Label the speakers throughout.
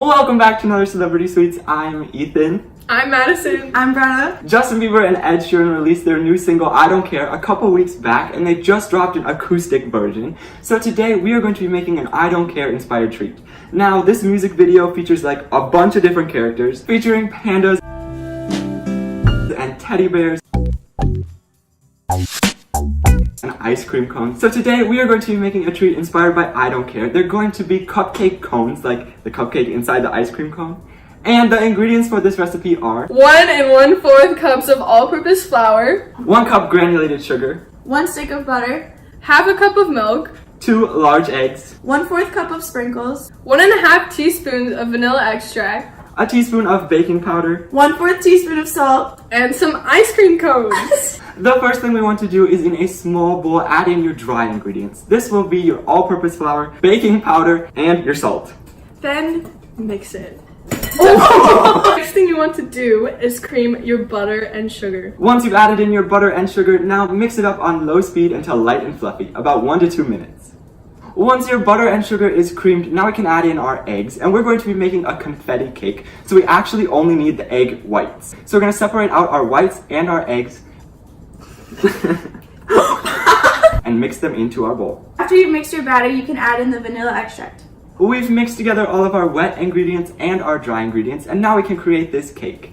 Speaker 1: Welcome back to another Celebrity Sweets. I'm Ethan.
Speaker 2: I'm Madison.
Speaker 3: I'm Brenna.
Speaker 1: Justin Bieber and Ed Sheeran released their new single, I Don't Care, a couple weeks back, and they just dropped an acoustic version. So today we are going to be making an I Don't Care inspired treat. Now, this music video features like a bunch of different characters, featuring pandas and teddy bears and ice cream cones. So today we are going to be making a treat inspired by I Don't Care. They're going to be cupcake cones, like the cupcake inside the ice cream cone. And the ingredients for this recipe are
Speaker 2: 1 1/4 cups of all-purpose flour,
Speaker 1: 1 cup granulated sugar,
Speaker 3: 1 stick of butter,
Speaker 2: half a cup of milk,
Speaker 1: 2 large eggs,
Speaker 3: 1/4 cup of sprinkles,
Speaker 2: 1 1/2 teaspoons of vanilla extract,
Speaker 1: a teaspoon of baking powder.
Speaker 3: 1/4 teaspoon of salt,
Speaker 2: and some ice cream cones.
Speaker 1: The first thing we want to do is in a small bowl add in your dry ingredients. This will be your all-purpose flour, baking powder, and your salt.
Speaker 2: Then mix it. Next thing you want to do is cream your butter and sugar.
Speaker 1: Once you've added in your butter and sugar, now mix it up on low speed until light and fluffy, about 1 to 2 minutes. Once your butter and sugar is creamed, now we can add in our eggs, and we're going to be making a confetti cake, so we actually only need the egg whites. So we're going to separate out our whites and our eggs and mix them into our bowl.
Speaker 3: After you've mixed your batter, you can add in the vanilla extract.
Speaker 1: We've mixed together all of our wet ingredients and our dry ingredients, and now we can create this cake.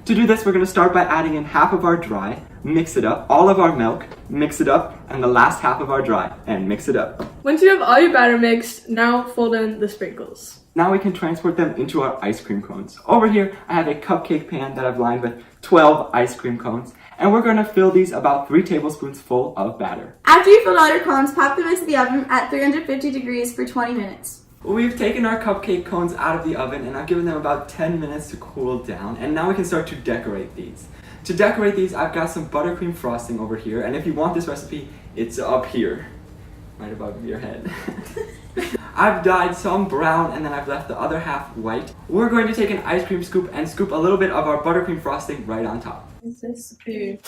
Speaker 1: To do this, we're going to start by adding in half of our dry, mix it up, all of our milk, mix it up, and the last half of our dry, and mix it up.
Speaker 2: Once you have all your batter mixed, now fold in the sprinkles.
Speaker 1: Now we can transport them into our ice cream cones. Over here, I have a cupcake pan that I've lined with 12 ice cream cones, and we're going to fill these about 3 tablespoons full of batter.
Speaker 3: After you fill all your cones, pop them into the oven at 350 degrees for 20 minutes.
Speaker 1: We've taken our cupcake cones out of the oven and I've given them about 10 minutes to cool down, and now we can start to decorate these. To decorate these, I've got some buttercream frosting over here, and if you want this recipe, it's up here, right above your head. I've dyed some brown and then I've left the other half white. We're going to take an ice cream scoop and scoop a little bit of our buttercream frosting right on top.
Speaker 2: Is this food?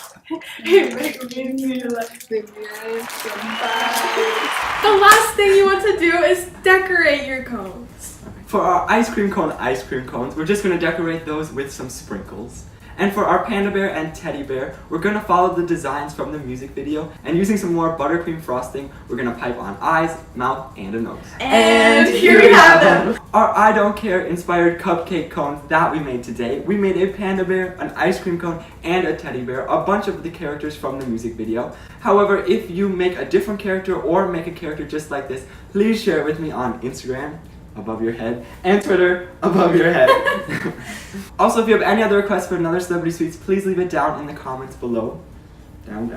Speaker 2: The last thing you want to do is decorate your cones.
Speaker 1: For our ice cream cones, we're just going to decorate those with some sprinkles. And for our panda bear and teddy bear, we're going to follow the designs from the music video, and using some more buttercream frosting, we're going to pipe on eyes, mouth, and a nose.
Speaker 3: And here we have them!
Speaker 1: Our I Don't Care inspired cupcake cones that we made today. We made a panda bear, an ice cream cone, and a teddy bear, a bunch of the characters from the music video. However, if you make a different character or make a character just like this, please share it with me on Instagram, above your head, and Twitter, above your head. Also, if you have any other requests for another Celebrity Sweets, please leave it down in the comments below. Down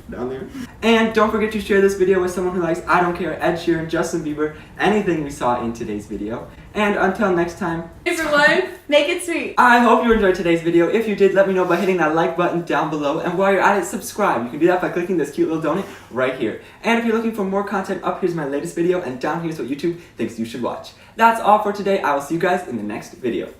Speaker 1: there. And don't forget to share this video with someone who likes I Don't Care, Ed Sheeran, Justin Bieber, anything we saw in today's video. And until next time,
Speaker 2: For life,
Speaker 3: Make it sweet!
Speaker 1: I hope you enjoyed today's video. If you did, let me know by hitting that like button down below. And while you're at it, subscribe. You can do that by clicking this cute little donut right here. And if you're looking for more content, up here's my latest video, and down here's what YouTube thinks you should watch. That's all for today. I will see you guys in the next video.